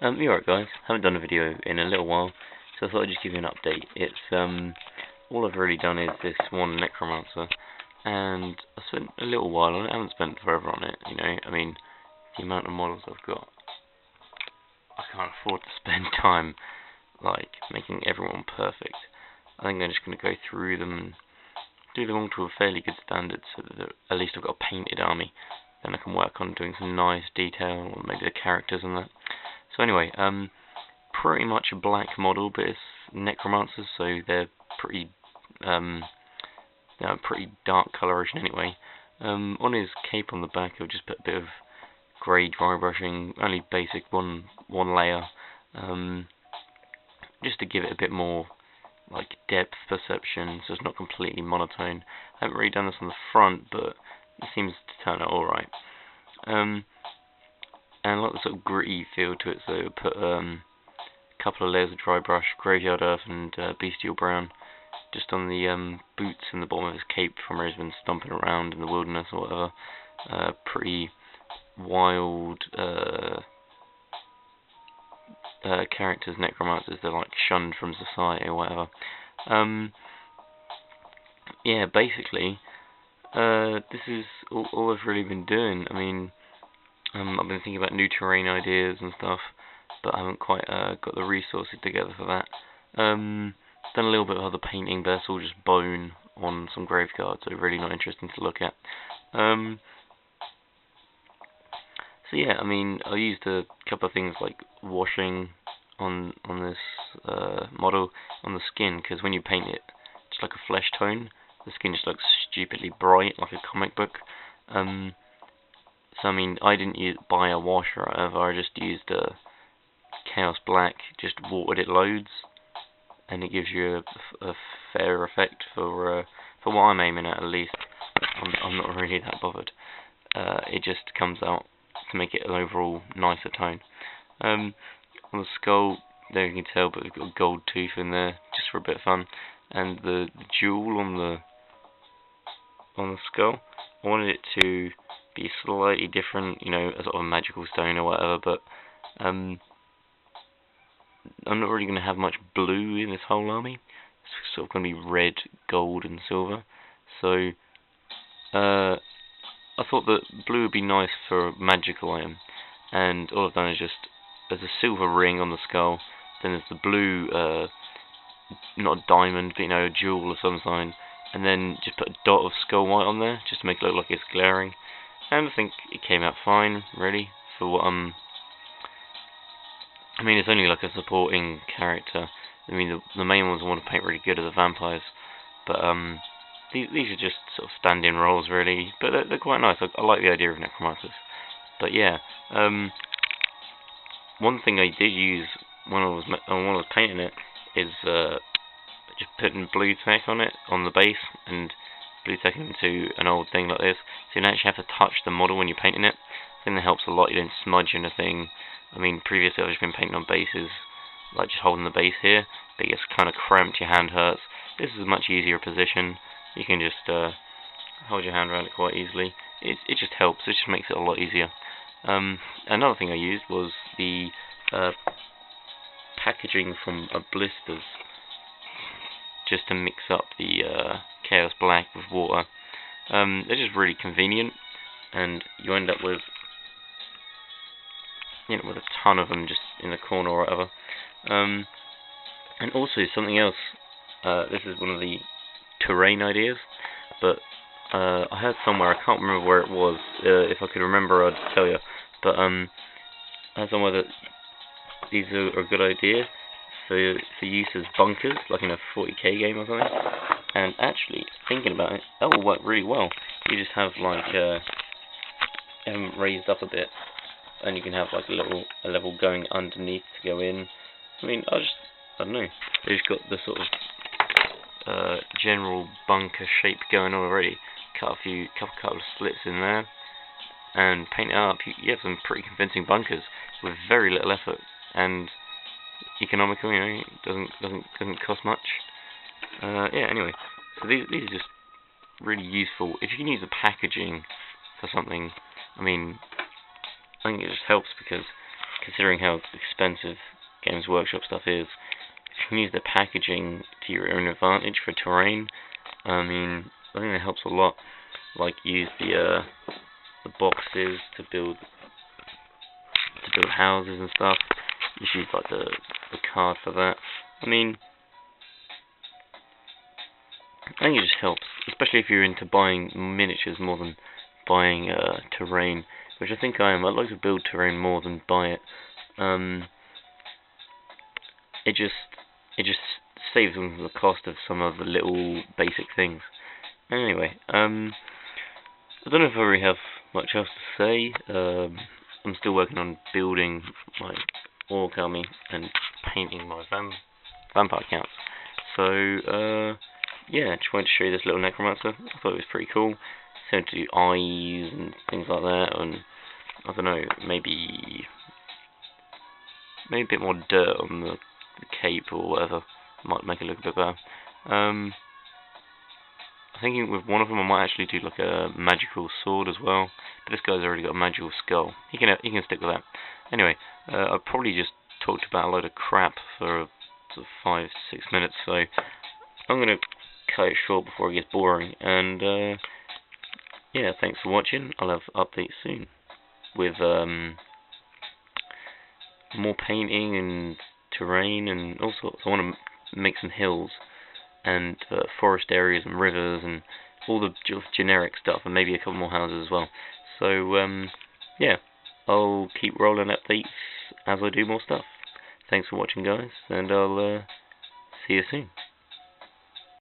You alright guys? Haven't done a video in a little while, so I thought I'd just give you an update. It's all I've really done is this one Necromancer, and I spent a little while on it. I haven't spent forever on it, you know. I mean, the amount of models I've got, I can't afford to spend time like making everyone perfect. I think I'm just going to go through them and do them all to a fairly good standard, so that at least I've got a painted army. Then I can work on doing some nice detail, or maybe the characters and that. So anyway, pretty much a black model, but it's Necromancers, so they're pretty pretty dark coloration anyway. On his cape on the back, I've just put a bit of grey dry brushing, only basic one layer, just to give it a bit more like depth perception, so it's not completely monotone. I haven't really done this on the front, but it seems to turn out alright. And I like the sort of gritty feel to it, so I put a couple of layers of dry brush, graveyard earth and bestial brown, just on the boots and the bottom of his cape from where he's been stomping around in the wilderness or whatever. Pretty wild characters, Necromancers. They're like shunned from society or whatever. Yeah, basically, this is all I've really been doing. I mean, I've been thinking about new terrain ideas and stuff, but I haven't quite got the resources together for that. Done a little bit of other painting, but it's all just bone on some grave cards, so really not interesting to look at. So yeah, I mean, I used a couple of things like washing on this model on the skin, because when you paint it, it's like a flesh tone. The skin just looks stupidly bright, like a comic book. So I mean, I didn't buy a wash or whatever. I just used a Chaos Black, just watered it loads, and it gives you a fair effect for what I'm aiming at least. I'm not really that bothered. It just comes out to make it an overall nicer tone. On the skull, there you can tell, but we've got a gold tooth in there just for a bit of fun, and the jewel on the skull, I wanted it to be slightly different, you know, a sort of magical stone or whatever, but I'm not really going to have much blue in this whole army. It's sort of going to be red, gold and silver, so I thought that blue would be nice for a magical item, and all I've done is just, there's a silver ring on the skull, then there's the blue, not a diamond, but you know, a jewel of some kind, and then just put a dot of skull white on there, just to make it look like it's glaring. And I think it came out fine, really, for what I mean, it's only like a supporting character. I mean, the main ones I want to paint really good are the vampires, but these are just sort of stand-in roles, really, but they're quite nice. I like the idea of Necromancers. But yeah, one thing I did use when I was painting it is just putting blue tack on it, on the base, and blue tacking into an old thing like this, so you don't actually have to touch the model when you're painting it. I think that helps a lot. You don't smudge anything. I mean, previously I've just been painting on bases, like just holding the base here, but it gets kind of cramped, your hand hurts. This is a much easier position. You can just hold your hand around it quite easily. It just helps. It just makes it a lot easier. Another thing I used was the packaging from blisters, just to mix up the Chaos Black with water. They're just really convenient, and you end up with, you know, with a ton of them just in the corner or whatever. And also something else. This is one of the terrain ideas, but I heard somewhere, I can't remember where it was. If I could remember, I'd tell you. But I heard somewhere that these are a good idea for use as bunkers, like in a 40k game or something. And actually, thinking about it, that will work really well. You just have like raised up a bit, and you can have like a level going underneath to go in. I mean, I don't know. They've got the sort of general bunker shape going on already. Cut a couple of slits in there, and paint it up. You have some pretty convincing bunkers with very little effort and economical. You know, it doesn't cost much. Yeah. Anyway, so these are just really useful. If you can use the packaging for something, I mean, I think it just helps because considering how expensive Games Workshop stuff is, if you can use the packaging to your own advantage for terrain, I mean, I think that helps a lot. Like, use the boxes to build houses and stuff. Just use like the card for that. I mean, I think it just helps, especially if you're into buying miniatures more than buying terrain, which I think I am. I'd like to build terrain more than buy it. It just saves on the cost of some of the little basic things. Anyway, I don't know if I really have much else to say. I'm still working on building my orc army and painting my vampire counts. So, yeah, just wanted to show you this little Necromancer. I thought it was pretty cool. So to do eyes and things like that, and I don't know, maybe a bit more dirt on the cape or whatever might make it look a bit better. I'm thinking with one of them I might actually do like a magical sword as well, but this guy's already got a magical skull. He can stick with that. Anyway, I've probably just talked about a load of crap for sort of 5-6 minutes, so I'm gonna cut it short before it gets boring. And yeah, thanks for watching. I'll have updates soon with more painting and terrain and all sorts. I want to make some hills and forest areas and rivers and all the generic stuff, and maybe a couple more houses as well. So yeah, I'll keep rolling updates as I do more stuff. Thanks for watching, guys, and I'll see you soon.